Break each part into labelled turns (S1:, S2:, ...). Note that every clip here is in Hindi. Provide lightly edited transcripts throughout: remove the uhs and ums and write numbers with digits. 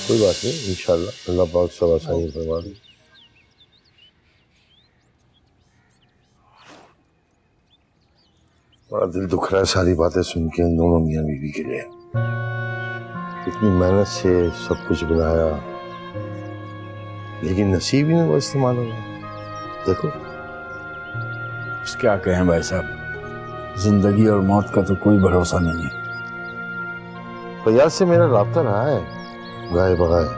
S1: कोई बात नहीं, इंशाल्लाह अल्लाह पाक सब आसानी फरमा दे। बड़ा दिल दुख रहा है सारी बातें सुन के इन दोनों मियाँ बीवी के लिए। इतनी मेहनत से सब कुछ बनाया, लेकिन नसीब ही नहीं वो इस्तेमाल हो गया। देखो
S2: क्या कहें भाई साहब, जिंदगी और मौत का तो कोई भरोसा नहीं है।
S1: फैयाज से मेरा राब्ता रहा है गाय बगाए,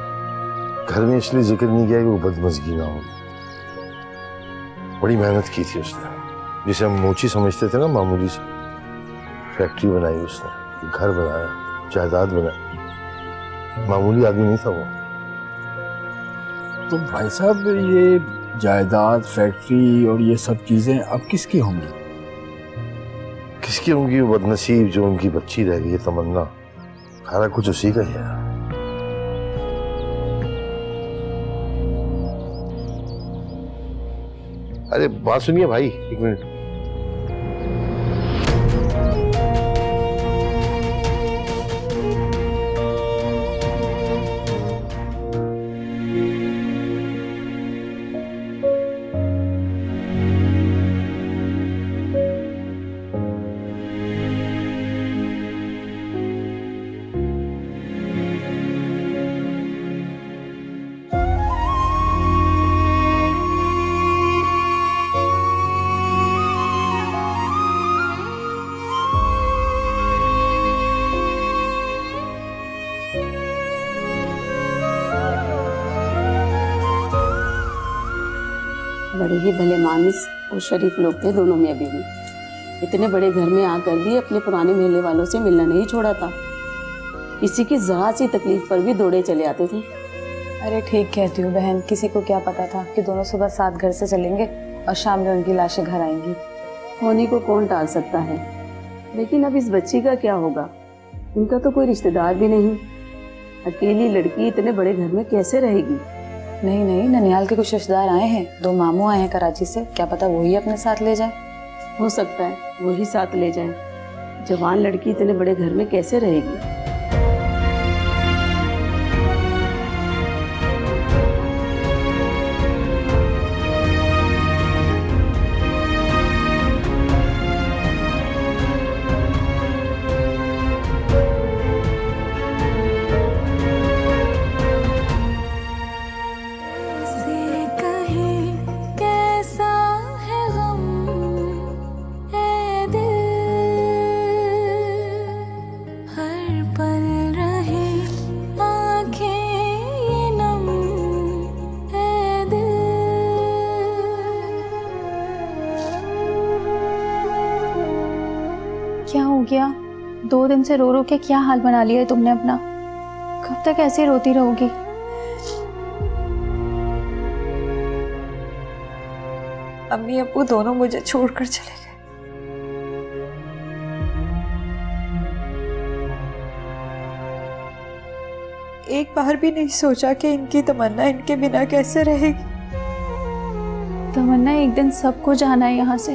S1: घर में इसलिए जिक्र नहीं किया कि वो बदमज़गी ना हो। बड़ी मेहनत की थी उसने, जिसे हम मोची समझते थे ना, मामूली से फैक्ट्री बनाई उसने, घर बनाया, जायदाद बनाई। मामूली आदमी नहीं था वो।
S2: तो भाई साहब ये जायदाद, फैक्ट्री और ये सब चीजें अब किसकी होंगी?
S1: किसकी होंगी? वो बदनसीब जो उनकी बच्ची रह गई है तमन्ना, सारा कुछ उसी का ही है। अरे बात सुनिए भाई, एक मिनट।
S3: बड़े ही भले मानस और शरीफ लोग थे दोनों मियां बीवी। इतने बड़े घर में आकर भी अपने पुराने मेले वालों से मिलना नहीं छोड़ा था। किसी की जरा सी तकलीफ पर भी दौड़े चले आते थे।
S4: अरे ठीक कहती हूँ बहन, किसी को क्या पता था कि दोनों सुबह साथ घर से चलेंगे और शाम में उनकी लाशें घर आएंगी।
S3: होनी को कौन टाल सकता है, लेकिन अब इस बच्ची का क्या होगा? उनका तो कोई रिश्तेदार भी नहीं। अकेली लड़की इतने बड़े घर में कैसे रहेगी?
S4: नहीं नहीं, ननिहाल के कुछ रिश्तेदार आए हैं, 2 मामू आए हैं कराची से, क्या पता वही अपने साथ ले जाए।
S3: हो सकता है वही साथ ले जाए। जवान लड़की इतने बड़े घर में कैसे रहेगी?
S4: क्या हो गया? 2 दिन से रो रो के क्या हाल बना लिया है तुमने अपना? कब तक ऐसे रोती रहोगी? अम्मी अब्बू दोनों मुझे छोड़कर चले गए। एक बार भी नहीं सोचा कि इनकी तमन्ना इनके बिना कैसे रहेगी। तमन्ना एक दिन सबको जाना है यहाँ से,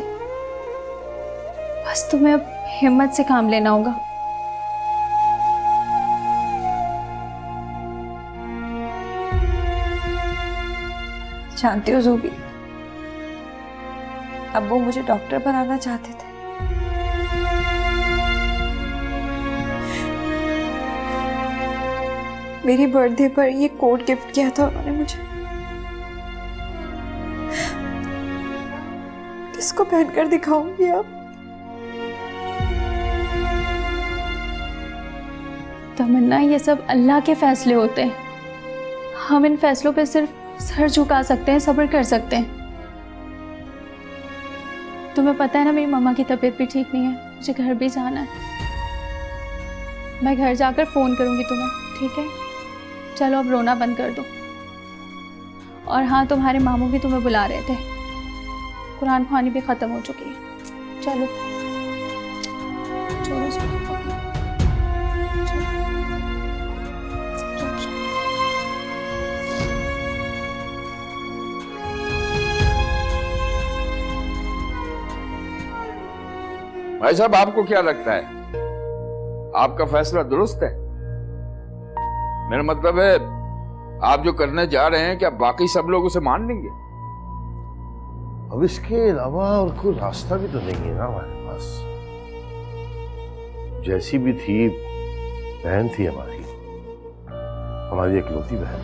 S4: बस तुम्हें अब हिम्मत से काम लेना होगा। जानती हो ज़ूबी, अब्बू मुझे डॉक्टर बनाना चाहते थे। मेरी बर्थडे पर ये कोट गिफ्ट किया था उन्होंने मुझे। किसको पहनकर दिखाऊंगी अब? तमन्ना, ये सब अल्लाह के फैसले होते हैं। हम इन फैसलों पे सिर्फ सर झुका सकते हैं, सब्र कर सकते हैं। तुम्हें पता है ना, मेरी मम्मा की तबीयत भी ठीक नहीं है, मुझे घर भी जाना है। मैं घर जाकर फ़ोन करूंगी तुम्हें, ठीक है? चलो अब रोना बंद कर दो। और हाँ, तुम्हारे मामू भी तुम्हें बुला रहे थे, कुरान ख़वानी भी ख़त्म हो चुकी है। चलो चलो चलो।
S2: भाई साहब, आपको क्या लगता है आपका फैसला दुरुस्त है? मेरा मतलब है, आप जो करने जा रहे हैं, क्या बाकी सब लोग उसे मान लेंगे?
S1: अब इसके अलावा और कोई रास्ता भी तो नहीं है ना हमारे पास। जैसी भी थी, बहन थी हमारी इकलौती बहन।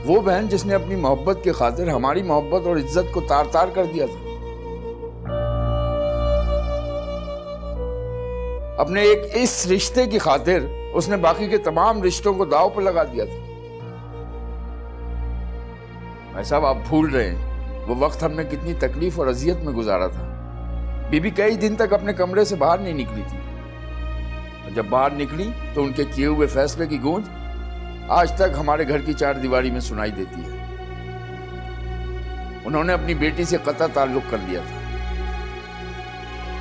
S2: वो बहन जिसने अपनी मोहब्बत की खातिर हमारी मोहब्बत और इज्जत को तार तार कर दिया था। अपने एक इस रिश्ते की खातिर उसने बाकी के तमाम रिश्तों को दांव पर लगा दिया था। भाई साहब, आप भूल रहे हैं वो वक्त हमने कितनी तकलीफ और अजियत में गुजारा था। बीबी कई दिन तक अपने कमरे से बाहर नहीं निकली थी, और जब बाहर निकली तो उनके किए हुए फैसले की गूंज आज तक हमारे घर की चार दीवारी में सुनाई देती है। उन्होंने अपनी बेटी से कतई ताल्लुक कर लिया था।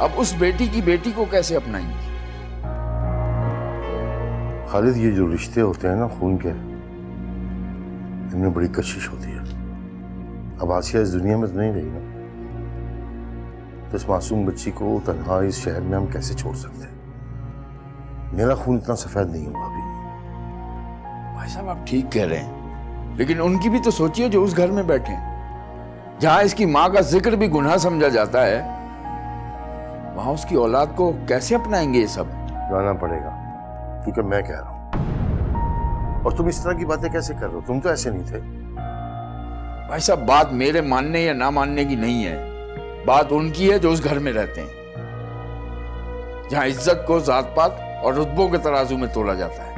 S2: अब उस बेटी की बेटी को कैसे अपनाएंगे?
S1: खालिद, ये जो रिश्ते होते हैं ना खून के, इनमें बड़ी कशिश होती है। अब आसिया इस दुनिया में तो नहीं रही ना, तो इस मासूम बच्ची को तन्हा इस शहर में हम कैसे छोड़ सकते हैं? मेरा खून इतना सफेद नहीं हुआ अभी।
S2: भाई साहब, आप ठीक कह रहे हैं, लेकिन उनकी भी तो सोचिए जो उस घर में बैठे हैं, जहां इसकी माँ का जिक्र भी गुनाह समझा जाता है, वहां उसकी औलाद को कैसे अपनाएंगे ये सब?
S1: लाना पड़ेगा, क्योंकि मैं कह रहा हूं। और तुम इस तरह की बातें कैसे कर रहे हो? तुम तो ऐसे नहीं थे।
S2: भाई साहब, बात मेरे मानने या ना मानने की नहीं है, बात उनकी है जो उस घर में रहते हैं, जहां इज्जत को जात पात और रुतबों के तराजू में तोला जाता है।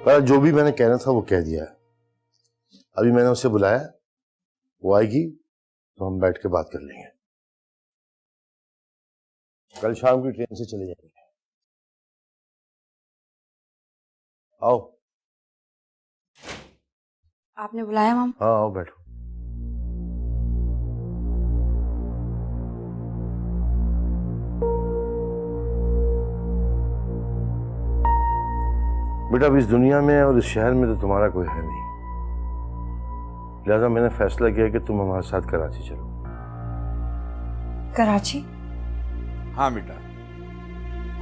S1: पर जो भी मैंने कहना था वो कह दिया है। अभी मैंने उसे बुलाया, वो आएगी तो हम बैठ के बात कर लेंगे। कल शाम की ट्रेन से चले जाएंगे। आओ।
S5: आपने बुलाया माम?
S1: हाँ, आओ बैठो। बेटा, अब इस दुनिया में और इस शहर में तो तुम्हारा कोई है नहीं, लिहाजा मैंने फैसला किया कि तुम हमारे साथ कराची चलो।
S5: कराची?
S2: हाँ बेटा,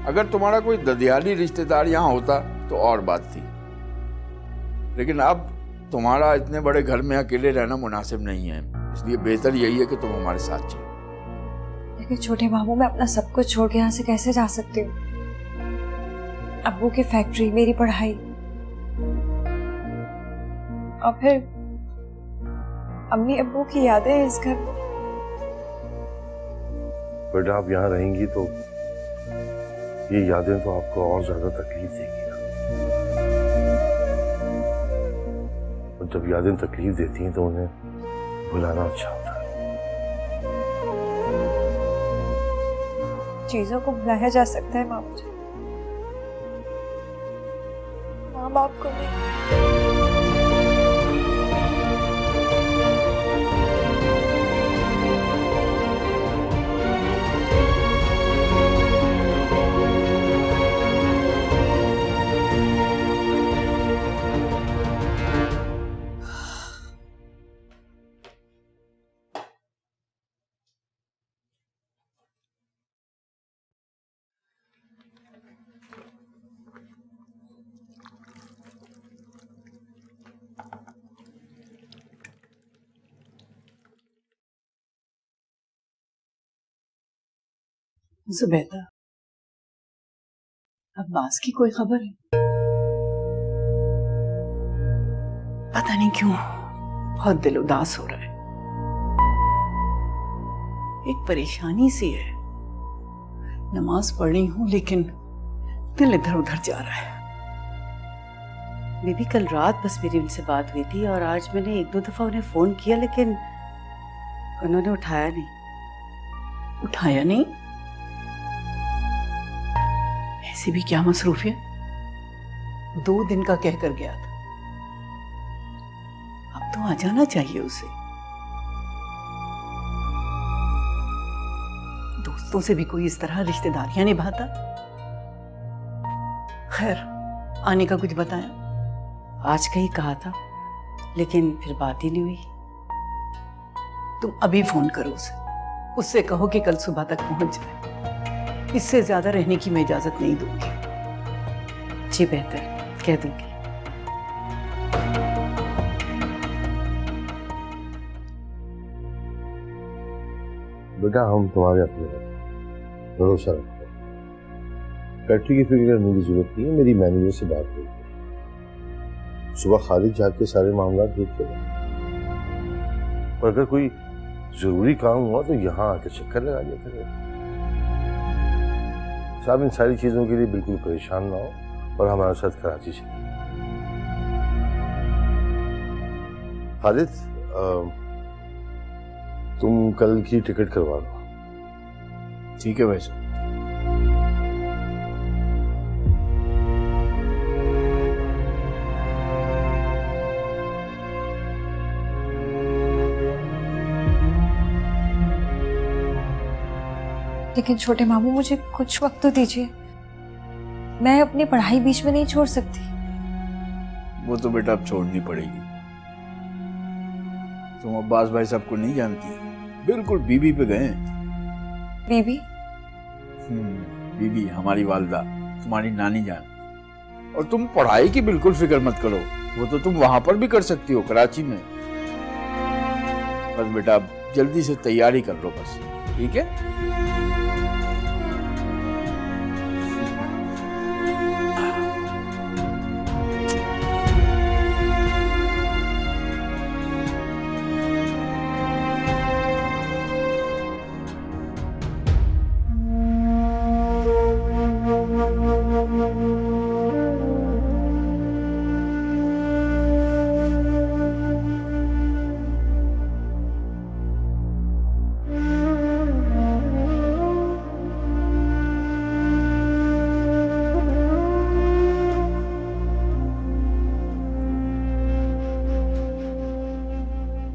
S2: अगर तुम्हारा कोई ददियाली रिश्तेदार यहाँ होता तो और बात थी, लेकिन अब तुम्हारा इतने बड़े घर में अकेले रहना मुनासिब नहीं है, इसलिए बेहतर यही है कि तुम हमारे साथ चलो।
S5: लेकिन छोटे बाबू, मैं अपना सब कुछ छोड़ के यहाँ से कैसे जा सकती हूँ? अब्बू की फैक्ट्री, मेरी पढ़ाई, और फिर अम्मी अब्बू की यादें इस घर में।
S1: बेटा, आप यहाँ रहेंगी तो ये यादें तो आपको और ज्यादा तकलीफ देगी ना, और जब यादें तकलीफ देती हैं तो उन्हें भुलाना अच्छा होता है।
S5: चीजों को भुलाया जा सकता है माँ मुझे, माँ बाप को नहीं।
S6: जुबैदा, अब्बास की कोई खबर है? पता नहीं क्यों बहुत दिल उदास हो रहा है, एक परेशानी सी है। नमाज पढ़ रही हूँ लेकिन दिल इधर उधर जा रहा है।
S7: बेबी, कल रात बस मेरी उनसे बात हुई थी और आज मैंने एक दो दफा उन्हें फोन किया, लेकिन उन्होंने उठाया नहीं।
S6: उठाया नहीं? ऐसी भी क्या मसरूफियत? 2 दिन का कह कर गया था, अब तो आ जाना चाहिए उसे। दोस्तों से भी कोई इस तरह रिश्तेदारियां निभाता? खैर, आने का कुछ बताया?
S7: आज का ही कहा था, लेकिन फिर बात ही नहीं हुई।
S6: तुम अभी फोन करो उसे। उससे कहो कि कल सुबह तक पहुंच जाए। इससे ज्यादा रहने की मैं इजाजत नहीं दूंगी।
S7: जी बेहतर, कह दूंगी।
S1: बेटा हम तुम्हारे अपने हैं, भरोसा रखो। फैक्ट्री की फिक्र करने की जरूरत नहीं है, मेरी मैनेजर से बात हुई। सुबह खालिद जाके सारे मामला देख करें, और अगर कोई जरूरी काम हुआ तो यहाँ आके चक्कर लगा लिया करें। साहब इन सारी चीजों के लिए बिल्कुल परेशान ना हो और हमारे साथ कराची चलिए। खालिद तुम कल की टिकट करवा लो।
S2: ठीक है भाई साहब।
S5: लेकिन छोटे मामू मुझे कुछ वक्त तो दीजिए, मैं अपनी पढ़ाई बीच में नहीं छोड़ सकती।
S2: वो तो बेटा अब छोड़नी पड़ेगी। तुम अब्बास भाई साहब को नहीं जानती, बिल्कुल बीबी पे गए।
S5: बीबी?
S2: बीबी हमारी वालदा, तुम्हारी नानी जान। और तुम पढ़ाई की बिल्कुल फिक्र मत करो, वो तो तुम वहां पर भी कर सकती हो, कराची में। बस बेटा अब जल्दी से तैयारी कर लो बस, ठीक है?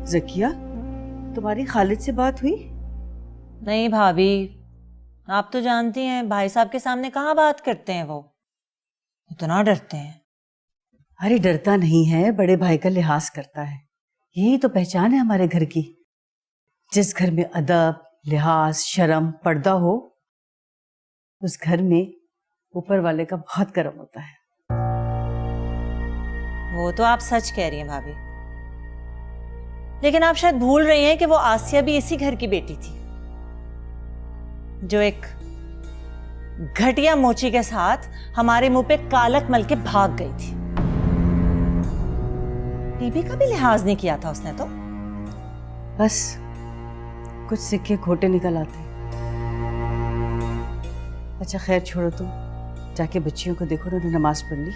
S7: जकिया, तुम्हारी खालिद से बात हुई?
S8: नहीं भाभी, आप तो जानती हैं भाई साहब के सामने कहाँ बात करते हैं, वो इतना डरते हैं।
S7: अरे डरता नहीं है, बड़े भाई का लिहाज करता है। यही तो पहचान है हमारे घर की। जिस घर में अदब, लिहाज, शर्म, पर्दा हो, उस घर में ऊपर वाले का बहुत करम होता है।
S8: वो तो आप सच कह रही हैं भाभी, लेकिन आप शायद भूल रही हैं कि वो आसिया भी इसी घर की बेटी थी, जो एक घटिया मोची के साथ हमारे मुंह पे कालक मल के भाग गई थी। बीबी का भी लिहाज नहीं किया था उसने तो।
S7: बस कुछ सिक्के खोटे निकल आते। अच्छा खैर छोड़ो, तुम जाके बच्चियों को देखो, उन्होंने नमाज पढ़ ली।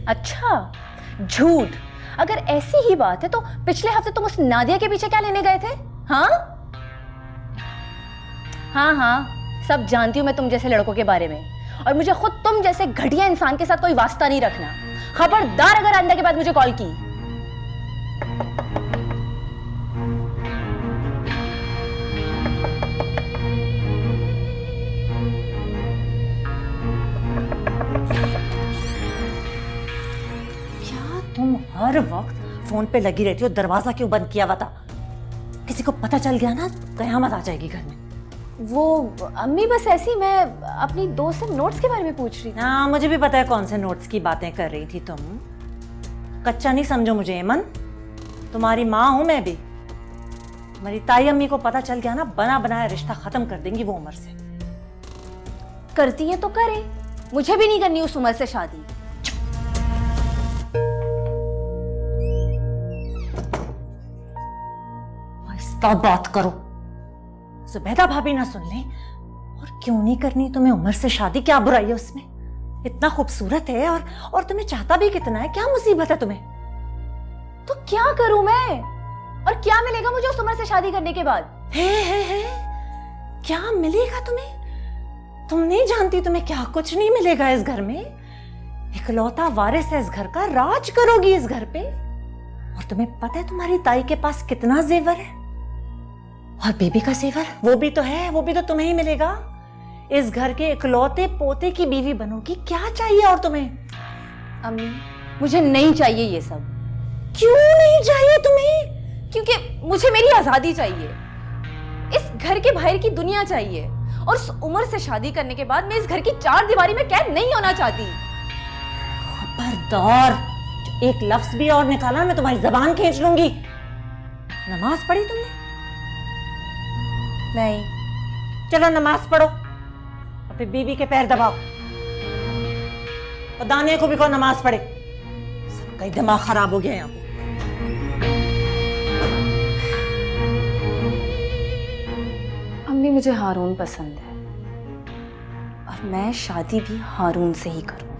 S9: अच्छा, झूठ। अगर ऐसी ही बात है तो पिछले हफ्ते तुम उस नादिया के पीछे क्या लेने गए थे? हाँ हाँ हाँ, सब जानती हूँ मैं तुम जैसे लड़कों के बारे में, और मुझे खुद तुम जैसे घटिया इंसान के साथ कोई वास्ता नहीं रखना। खबरदार अगर आंदा के बाद मुझे कॉल की।
S8: तुम हर वक्त फोन पे लगी रहती हो, दरवाजा क्यों बंद किया हुआ था? किसी को पता चल गया ना, कयामत आ जाएगी घर में।
S9: वो अम्मी बस ऐसी, मैं अपनी दोस्त से नोट्स के बारे में पूछ रही थी।
S8: हाँ, मुझे भी पता है कौन से नोट्स की बातें कर रही थी तुम। कच्चा नहीं समझो मुझे एमन, तुम्हारी माँ हूं मैं भी। तुम्हारी ताई अम्मी को पता चल गया ना, बना बनाया रिश्ता खत्म कर देंगी वो उम्र से।
S9: करती है तो करे, मुझे भी नहीं करनी उस उम्र से शादी।
S8: बात करो, जुबैदा भाभी ना सुन ले। और क्यों नहीं करनी तुम्हें उम्र से शादी? क्या बुराई है उसमें? इतना खूबसूरत है और तुम्हें चाहता भी कितना है। क्या मुसीबत है तुम्हें?
S9: तो क्या करूं मैं, और क्या मिलेगा मुझे उस उम्र से शादी करने के बाद?
S8: है क्या मिलेगा तुम्हें? तुम नहीं जानती तुम्हें क्या कुछ नहीं मिलेगा इस घर में। इकलौता वारिस है इस घर का, राज करोगी इस घर पे। और तुम्हें पता है तुम्हारी ताई के पास कितना जेवर है? और बेबी का सेवर वो भी तो है, वो भी तो तुम्हें ही मिलेगा। इस घर के इकलौते पोते की बीवी बनोगी, क्या चाहिए और तुम्हें?
S9: अम्मी मुझे नहीं चाहिए ये सब।
S8: क्यों नहीं चाहिए तुम्हें?
S9: क्योंकि मुझे मेरी आजादी चाहिए, इस घर के बाहर की दुनिया चाहिए, और उस उम्र से शादी करने के बाद मैं इस घर की चार दीवारी में कैद नहीं होना चाहती।
S8: खबरदार, एक लफ्ज भी और निकाला मैं तुम्हारी जबान खींच लूंगी। नमाज पढ़ी तुमने?
S9: नहीं।
S8: चलो नमाज पढ़ो और फिर बीबी के पैर दबाओ और दानिया को भी कहो नमाज पढ़े। सबका ही दिमाग खराब हो गया यहाँ पे।
S9: अम्मी मुझे हारून पसंद है और मैं शादी भी हारून से ही करूंगी।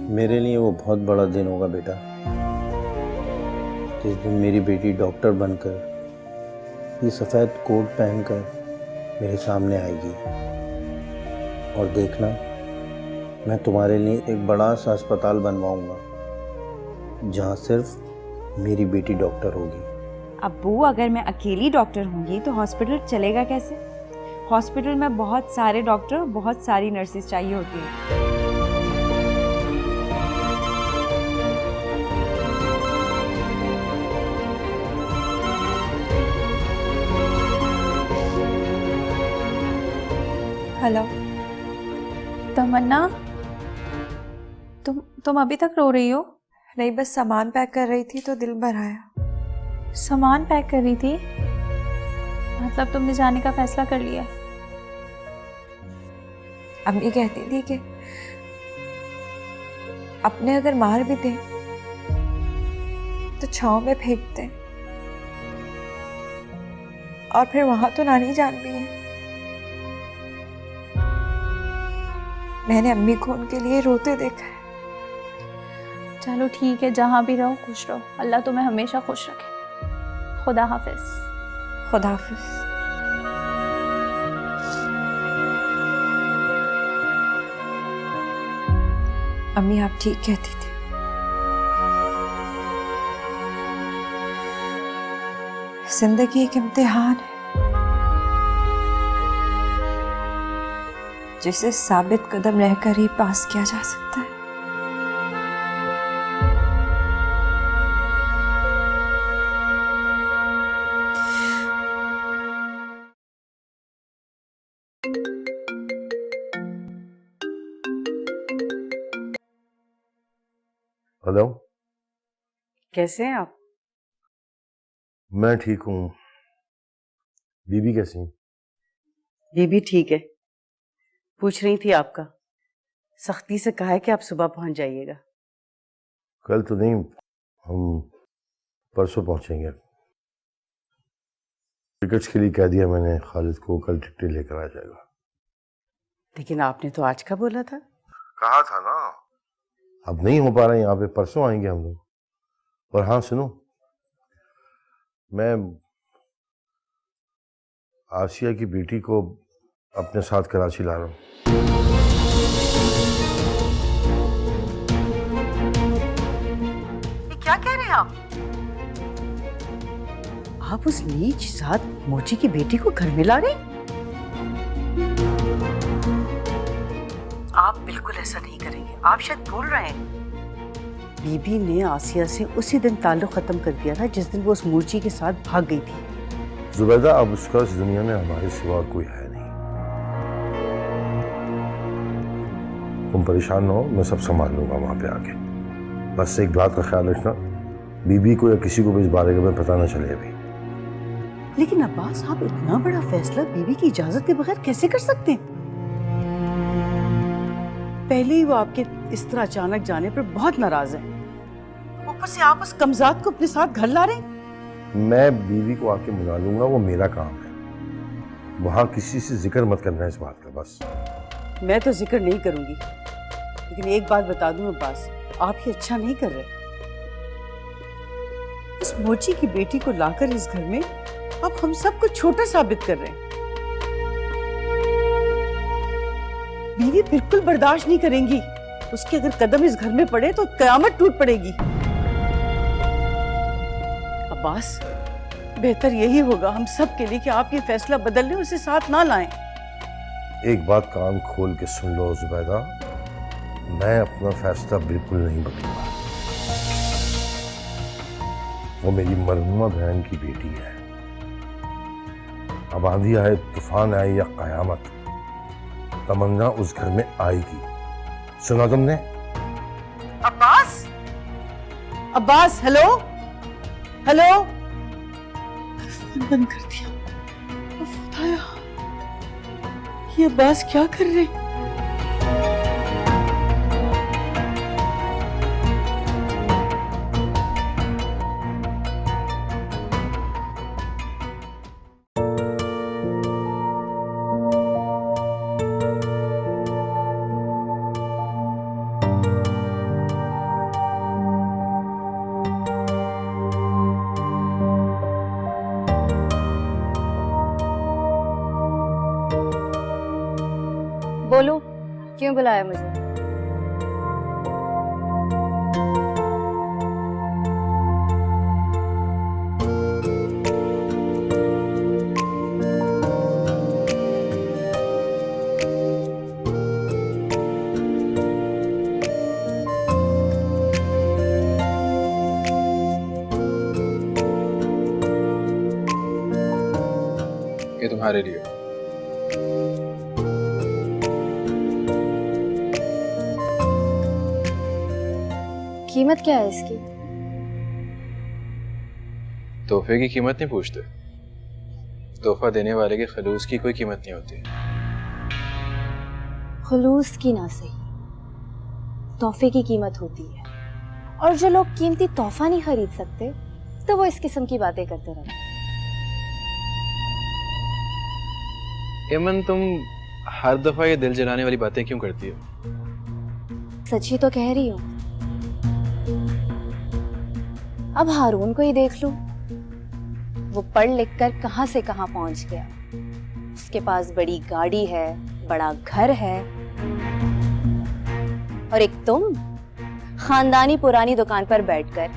S10: मेरे लिए वो बहुत बड़ा दिन होगा बेटा, जिस दिन मेरी बेटी डॉक्टर बनकर ये सफ़ेद कोट पहनकर मेरे सामने आएगी। और देखना, मैं तुम्हारे लिए एक बड़ा सा अस्पताल बनवाऊंगा जहाँ सिर्फ मेरी बेटी डॉक्टर होगी।
S5: अब्बू, अगर मैं अकेली डॉक्टर होंगी तो हॉस्पिटल चलेगा कैसे? हॉस्पिटल में बहुत सारे डॉक्टर, बहुत सारी नर्सेज चाहिए होती हैं। हेलो
S4: तमन्ना, तुम अभी तक रो रही हो?
S5: नहीं, बस सामान पैक कर रही थी तो दिल भर आया।
S4: सामान पैक कर रही थी? मतलब तुमने जाने का फैसला कर लिया?
S5: अम्मी कहती थी कि अपने अगर मार भी दें तो छांव में फेंक दें, और फिर वहां तो नानी जान भी है। मैंने अम्मी को उनके लिए रोते देखा है।
S4: चलो ठीक है, जहाँ भी रहो खुश रहो। अल्लाह तुम्हें हमेशा खुश रखे। खुदा हाफिज।
S5: खुदा हाफिज। अम्मी आप ठीक कहती थी। जिंदगी एक इम्तिहान है जिसे साबित कदम रहकर ही पास किया जा सकता है।
S1: हेलो,
S7: कैसे हैं आप?
S1: मैं ठीक हूँ। बीबी कैसी है?
S7: ये भी ठीक है। पूछ रही थी आपका, सख्ती से कहा है कि आप सुबह पहुंच जाइएगा।
S1: कल तो नहीं, हम परसों पहुंचेंगे। टिकट्स के लिए कह दिया मैंने खालिद को, कल टिकटें लेकर आ जाएगा।
S7: लेकिन आपने तो आज का बोला था।
S1: कहा था ना, अब नहीं हो पा रहा है यहाँ पे, परसों आएंगे हम लोग। और हाँ सुनो, मैं आसिया की बेटी को अपने साथ कराची ला रहा हूँ।
S7: ये क्या कह रहे हैं आप? आप उस नीच जात मोची की बेटी को घर में ला रहे? आप बिल्कुल ऐसा नहीं करेंगे। आप शायद भूल रहे हैं, बीबी ने आसिया से उसी दिन ताल्लुक खत्म कर दिया था जिस दिन वो उस मूर्ची के साथ भाग गई थी।
S1: जुबैदा, अब उसका इस दुनिया में हमारे सिवा कोई है नहीं। तुम परेशान न हो, मैं सब संभाल लूंगा वहां पे आके। बस एक बात का ख्याल रखना, बीबी को या किसी को भी इस बारे में पता ना चले अभी।
S7: लेकिन अब्बास, आप इतना बड़ा फैसला बीबी की इजाजत के बगैर कैसे कर सकते हैं? पहले ही वो आपके इस तरह अचानक जाने पर बहुत नाराज है। ऊपर से आप उस कमजात को अपने साथ घर ला रहे हैं।
S1: मैं बीवी को आके मना लूंगा, वो मेरा काम है। वहां किसी से जिक्र मत करना इस बात का, बस।
S7: मैं तो जिक्र नहीं करूंगी, लेकिन एक बात बता दूं अब्बास, आप ये अच्छा नहीं कर रहे। इस मोची की बेटी को लाकर इस घर में आप हम सबको छोटा साबित कर रहे हैं। बीवी बिल्कुल बर्दाश्त नहीं करेंगी। उसके अगर कदम इस घर में पड़े तो कयामत टूट पड़ेगी। अब्बास, बेहतर यही होगा हम सब के लिए कि आप ये फैसला बदल लें, उसे साथ ना लाएं।
S1: एक बात कान खोल के सुन लो जुबैदा, मैं अपना फैसला बिल्कुल नहीं बदलूंगा। वो मेरी मरहुमा बहन की बेटी है। अब आंधी आए, तूफान आए या कयामत, तमन्ना उस घर में आएगी। सुना तुमने?
S7: Abbas, Abbas, hello hello. Phone बंद कर दिया। उठाया। ये अब्बास क्या कर रहे हैं?
S9: बोलो, क्यों बुलाया मुझे?
S11: ये तुम्हारे लिए।
S9: कीमत क्या है इसकी?
S11: तोहफे की कीमत नहीं पूछते। तोहफा देने वाले के खलूस की कोई कीमत नहीं होती।
S9: खुलूस की ना सही, तोहफे की कीमत होती है। और जो लोग कीमती तोहफा नहीं खरीद सकते तो वो इस किस्म की बातें करते रहते हैं।
S11: एमन, तुम हर दफा ये दिल जलाने वाली बातें क्यों करती हो?
S9: सच ही तो कह रही हूँ। अब हारून को ही देख लो, वो पढ़ लिख कर कहां से कहां पहुंच गया। उसके पास बड़ी गाड़ी है, बड़ा घर है, और एक तुम खानदानी पुरानी दुकान पर बैठकर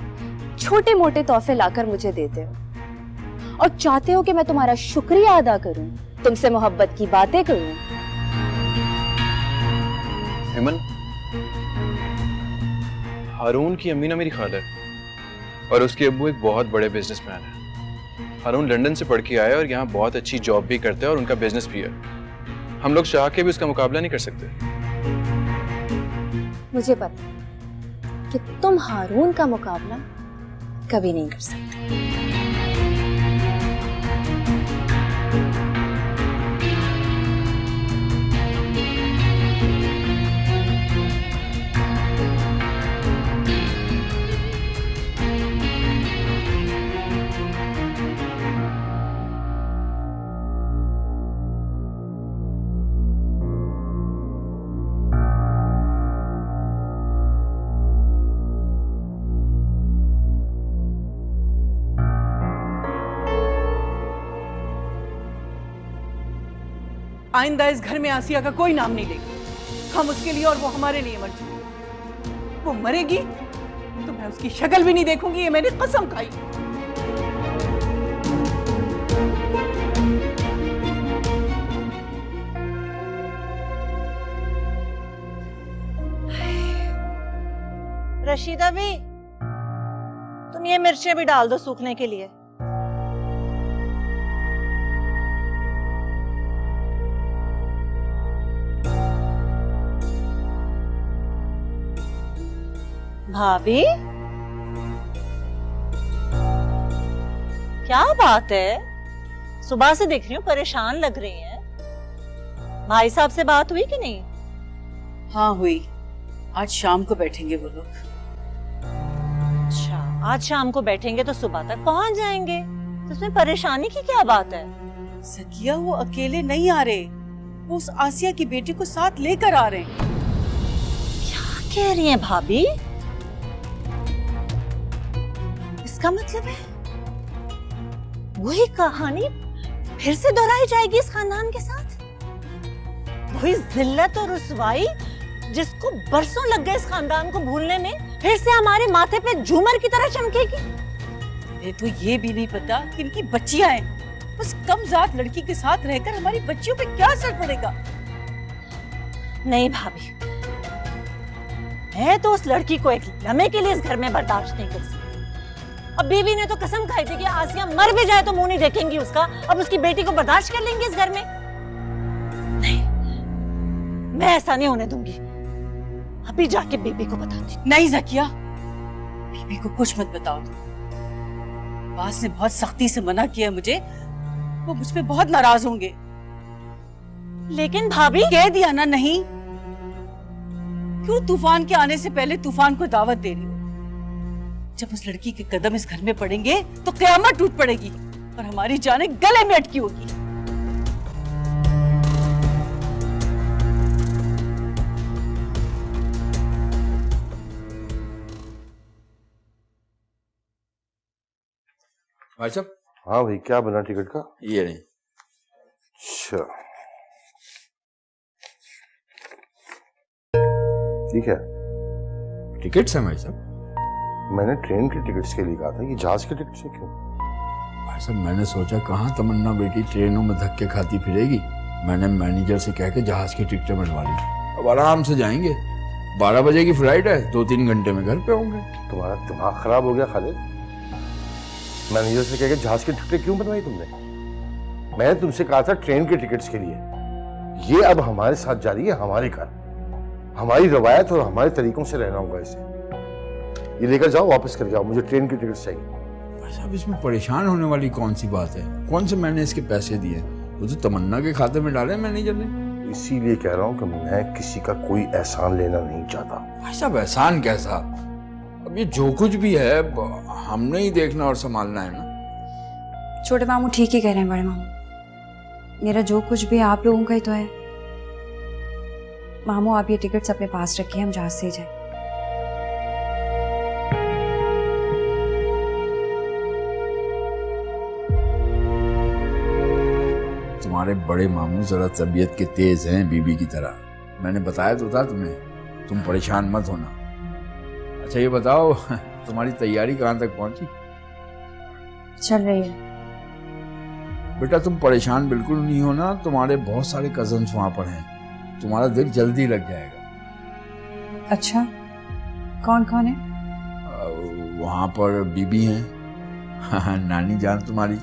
S9: छोटे मोटे तोहफे लाकर मुझे देते हो और चाहते हो कि मैं तुम्हारा शुक्रिया अदा करूं, तुमसे मोहब्बत की बातें करूं।
S11: हेमन, हारून की अम्मी ना मेरी खाला है और उसके अब्बू एक बहुत बड़े बिजनेसमैन है। हारून लंदन से पढ़ के आया और यहाँ बहुत अच्छी जॉब भी करते हैं और उनका बिजनेस भी है। हम लोग चाह के भी उसका मुकाबला नहीं कर सकते।
S9: मुझे पता कि तुम हारून का मुकाबला कभी नहीं कर सकते।
S6: आइंदा इस घर में आसिया का कोई नाम नहीं लेगा। हम उसके लिए और वो हमारे लिए मर चुकी। वो मरेगी तो मैं उसकी शक्ल भी नहीं देखूंगी, ये मैंने कसम खाई।
S8: रशीदा भी, तुम ये मिर्चें भी डाल दो सूखने के लिए। भाभी, क्या बात है? सुबह से देख रही हूँ परेशान लग रही हैं। भाई साहब से बात हुई कि नहीं?
S7: हाँ हुई, आज शाम को बैठेंगे वो लोग।
S8: अच्छा, आज शाम को बैठेंगे तो सुबह तक पहुंच जाएंगे, तो उसमें परेशानी की क्या बात है?
S7: सकिया वो अकेले नहीं आ रहे, वो उस आसिया की बेटी को साथ लेकर आ रहे हैं।
S8: क्या कह रही हैं भाभी? इसका मतलब है वही कहानी फिर से दोहराई जाएगी इस खानदान के साथ? वही जिल्लत और रुसवाई जिसको बरसों लग गए इस खानदान को भूलने में, फिर से हमारे माथे पे झूमर की तरह चमकेगी?
S7: ये तो ये भी नहीं पता कि इनकी बच्चियां हैं, उस कमजात लड़की के साथ रहकर हमारी बच्चियों पे क्या असर पड़ेगा।
S8: नहीं भाभी, मैं तो उस लड़की को एक लम्हे के लिए इस घर में बर्दाश्त नहीं कर सकती। अब बीवी ने तो कसम खाई थी कि आसिया मर भी जाए तो मुंह नहीं देखेंगी उसका, अब उसकी बेटी को बर्दाश्त कर लेंगे इस घर में? नहीं, मैं ऐसा नहीं होने दूंगी। अभी जाके बीबी को बताती।
S7: नहीं जकिया, बीबी को कुछ मत बताओ तुम। बास ने बहुत सख्ती से मना किया मुझे, वो मुझ पे बहुत नाराज होंगे।
S8: लेकिन भाभी,
S7: कह दिया ना नहीं। क्यों तूफान के आने से पहले तूफान को दावत दे रही हो? जब उस लड़की के कदम इस घर में पड़ेंगे तो कयामत टूट पड़ेगी और हमारी जानें गले में अटकी होगी।
S2: भाई साहब।
S1: हाँ भाई, क्या बना टिकट का?
S2: ये नहीं।
S1: अच्छा ठीक है।
S2: टिकट्स है भाई साहब?
S1: मैंने ट्रेन की टिकट्स के लिए कहा था, ये जहाज की टिकट्स है क्यों?
S2: भाई साहब, मैंने सोचा कहाँ तमन्ना बेटी ट्रेनों में धक्के खाती फिरेगी, मैंने मैनेजर से कह के जहाज की टिकटें बनवा ली। अब आराम से जाएंगे, 12 बजे की फ्लाइट है, 2-3 घंटे में घर पे होंगे।
S1: तुम्हारा दिमाग खराब हो गया खालिद? मैनेजर से कह के जहाज की टिकटें क्यों बनवाई तुमने? मैंने तुमसे कहा था ट्रेन के टिकट्स के लिए। ये अब हमारे साथ जा रही है, हमारे घर, हमारी रवायत और हमारे तरीकों से रहना होगा इसे। ये लेकर जाओ, वापस कर जाओ, मुझे ट्रेन की टिकट चाहिए।
S2: भाई साहब, इसमें परेशान होने वाली कौन सी बात है? कौन से मैंने इसके पैसे दिए? वो तो तमन्ना के खाते में डाले मैनेजर ने।
S1: इसीलिए कह रहा हूँ कि मैं किसी का कोई एहसान लेना नहीं चाहता।
S2: भाई साहब, एहसान कैसा? अब ये जो कुछ भी है हमने ही देखना और संभालना है ना।
S5: छोटे मामू ठीक ही कह रहे हैं बड़े मामू, मेरा जो कुछ भी आप लोगों का ही तो है। मामू आप ये टिकट्स अपने पास रखिए, हम जहाज से ही जाए।
S2: तुम्हारे बड़े मामू जरा तबीयत के तेज हैं बीबी की तरह, मैंने बताया तो था तुम्हें, तुम परेशान मत होना। अच्छा ये बताओ, तुम्हारी तैयारी कहाँ तक पहुंची?
S5: चल रही है।
S2: बेटा तुम परेशान बिल्कुल नहीं होना, तुम्हारे बहुत सारे कजन्स वहां पर हैं, तुम्हारा दिल जल्दी लग जाएगा।
S5: अच्छा, कौन कौन है?
S2: वहां पर बीबी हैं, नानी जान तुम्हारी,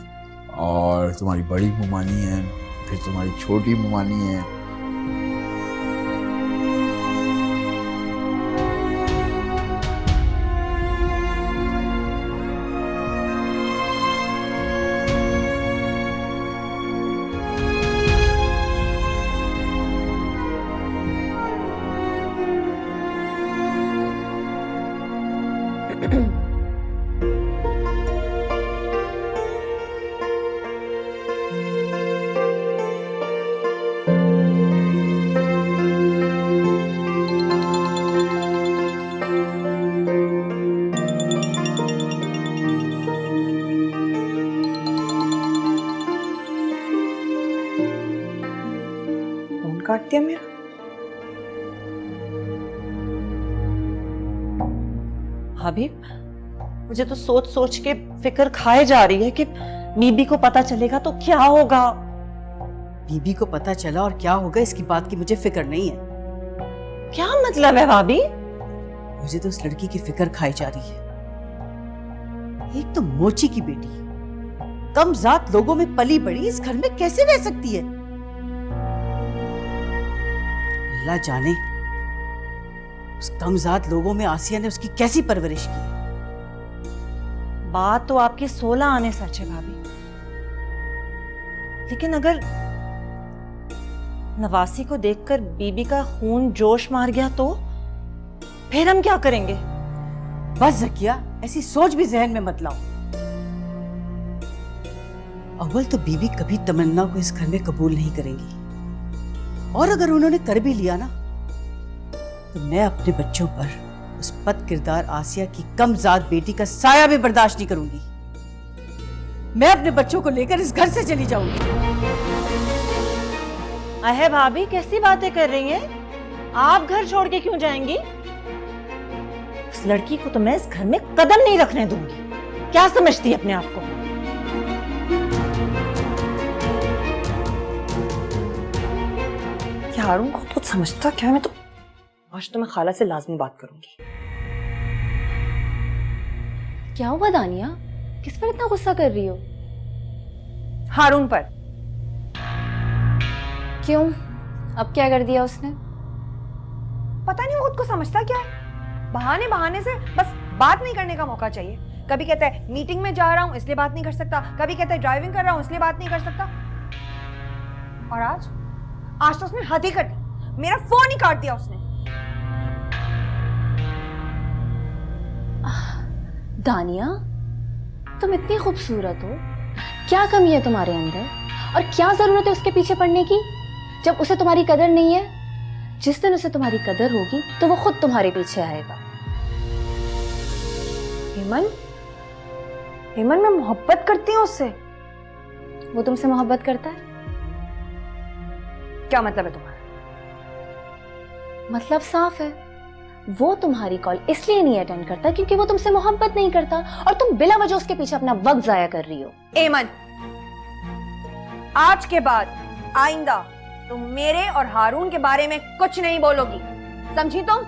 S2: और तुम्हारी बड़ी मुमानी है, फिर तुम्हारी छोटी मुमानी है।
S5: काट दिया मेरा?
S8: भाभी, मुझे तो सोच सोच के फिक्र खाए जा रही है कि बीबी को पता चलेगा तो क्या होगा।
S7: बीबी को पता चला और क्या होगा इसकी बात की मुझे फिक्र नहीं है।
S8: क्या मतलब है भाभी?
S7: मुझे तो उस लड़की की फिक्र खाई जा रही है। एक तो मोची की बेटी, कमजात लोगों में पली बड़ी, इस घर में कैसे रह सकती है? अल्लाह जाने उस कमजात लोगों में आसिया ने उसकी कैसी परवरिश की।
S8: बात तो आपकी 16 आने सच है भाभी, लेकिन अगर नवासी को देखकर बीबी का खून जोश मार गया तो फिर हम क्या करेंगे?
S7: बस जकिया, ऐसी सोच भी जहन में मत लाओ। अव्वल तो बीबी कभी तमन्ना को इस घर में कबूल नहीं करेंगी, और अगर उन्होंने कर भी लिया ना, तो मैं अपने बच्चों पर उस बद किरदार आसिया की कमजाद बेटी का साया भी बर्दाश्त नहीं करूंगी। मैं अपने बच्चों को लेकर इस घर से चली जाऊंगी।
S8: अहे भाभी, कैसी बातें कर रही हैं? आप घर छोड़ के क्यों जाएंगी? उस लड़की को तो मैं इस घर में कदम नहीं रखने दूंगी। क्या समझती है अपने आप को? हारून को तो समझता क्या? मैं तो आज तो मैं खाला से लाजमी बात करूंगी।
S9: क्या हुआ दानिया, किस पर इतना गुस्सा कर रही हो?
S5: हारून पर।
S9: क्यों, अब क्या कर दिया उसने?
S5: पता नहीं वो खुद को समझता क्या है। बहाने बहाने से बस बात नहीं करने का मौका चाहिए। कभी कहता है मीटिंग में जा रहा हूं इसलिए बात नहीं कर सकता, कभी कहता है ड्राइविंग कर रहा हूं इसलिए बात नहीं कर सकता। और आज तो उसने हद ही कर दी, मेरा फोन ही काट दिया उसने।
S9: दानिया, तुम इतनी खूबसूरत हो, क्या कमी है तुम्हारे अंदर, और क्या जरूरत है उसके पीछे पड़ने की जब उसे तुम्हारी कदर नहीं है? जिस दिन उसे तुम्हारी कदर होगी तो वो खुद तुम्हारे पीछे आएगा।
S5: हेमन, हेमन मैं मोहब्बत करती हूँ उससे।
S9: वो तुमसे मोहब्बत करता है?
S5: क्या मतलब है तुम्हारा?
S9: मतलब साफ है, वो तुम्हारी कॉल इसलिए नहीं अटेंड करता क्योंकि वो तुमसे मोहब्बत नहीं करता, और तुम बिला वजह उसके पीछे अपना वक्त जाया कर रही हो।
S5: एमन, आज के बाद आइंदा तुम मेरे और हारून के बारे में कुछ नहीं बोलोगी, समझी तुम?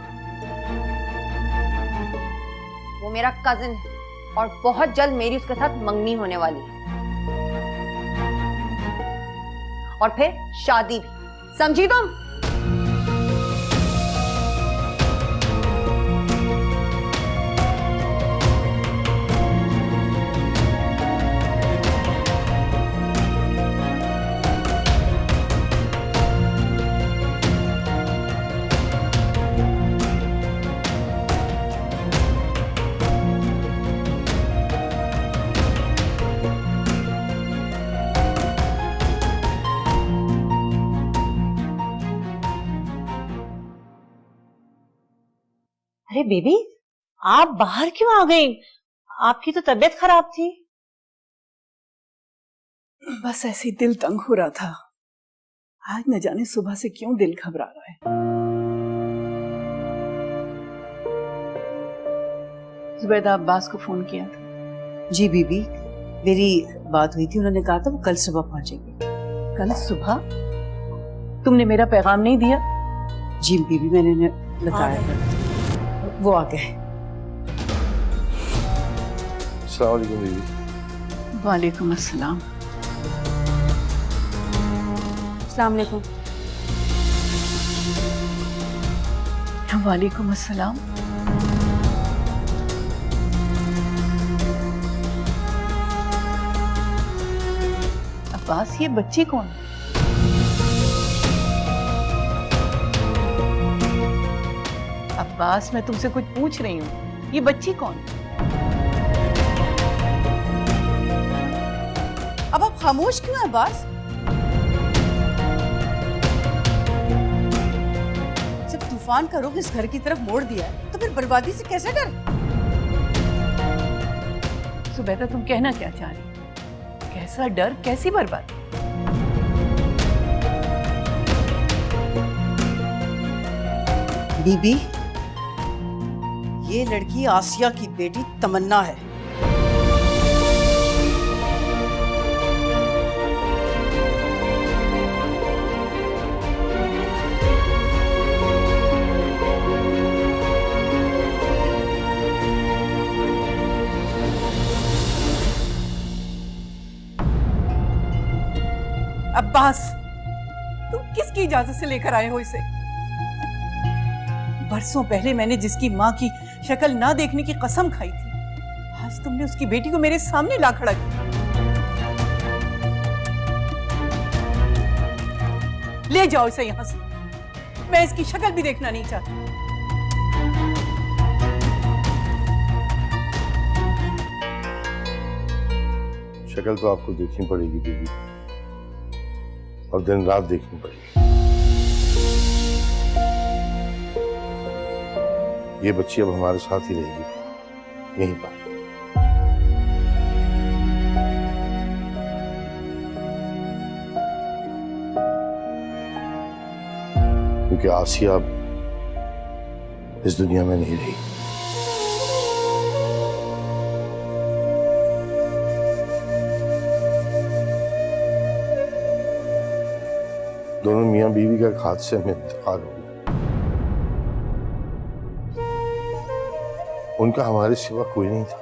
S5: वो मेरा कजिन है और बहुत जल्द मेरी उसके साथ मंगनी होने वाली है, और फिर शादी भी, समझी तुम?
S8: अरे बेबी, आप बाहर क्यों आ गई? आपकी तो तबीयत खराब थी।
S6: बस ऐसे ही दिल तंग हो रहा था। आज न जाने सुबह से क्यों दिल घबरा रहा है। जुबैदा अब्बास को फोन किया था?
S7: जी बीबी, मेरी बात हुई थी, उन्होंने कहा था वो कल सुबह पहुंचेंगे।
S6: कल सुबह? तुमने मेरा पैगाम नहीं दिया?
S7: जी बीबी, मैंने उन्हें बताया था, वो आ गए।
S1: अस्सलाम वालेकुम बीबी।
S6: वालेकुम अस्सलाम।
S5: अस्सलाम वालेकुम।
S6: वालेकुम अस्सलाम। अब्बास, ये बच्ची कौन है? अब्बास, मैं तुमसे कुछ पूछ रही हूँ, ये बच्ची कौन है?
S7: अब आप खामोश क्यों हैं अब्बास? जब तूफान का रुख इस घर की तरफ मोड़ दिया है तो फिर बर्बादी से कैसे डर?
S6: सुबैदा, तुम कहना क्या चाह रही हो? कैसा डर, कैसी बर्बादी?
S7: बीबी, ये लड़की आसिया की बेटी तमन्ना है।
S6: अब्बास, तुम किसकी इजाजत से लेकर आए हो इसे? बरसों पहले मैंने जिसकी माँ की शक्ल ना देखने की कसम खाई थी, आज तुमने उसकी बेटी को मेरे सामने ला खड़ा किया। ले जाओ इसे यहाँ से। मैं इसकी शक्ल भी देखना नहीं चाहती।
S1: शक्ल तो आपको देखनी पड़ेगी बीबी, और दिन रात देखनी पड़ेगी। ये बच्ची अब हमारे साथ ही रहेगी, यहीं पर। क्योंकि आसिया अब इस दुनिया में नहीं रही। दोनों मियां बीवी का एक हादसे में इंतकाल हो गया। उनका हमारे सिवा कोई नहीं था,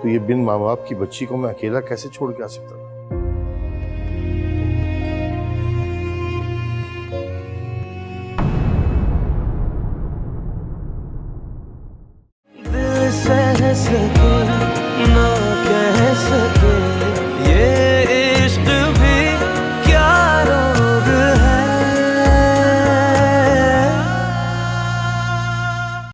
S1: तो ये बिन माँ बाप की बच्ची को मैं अकेला कैसे छोड़ के आ सकता था?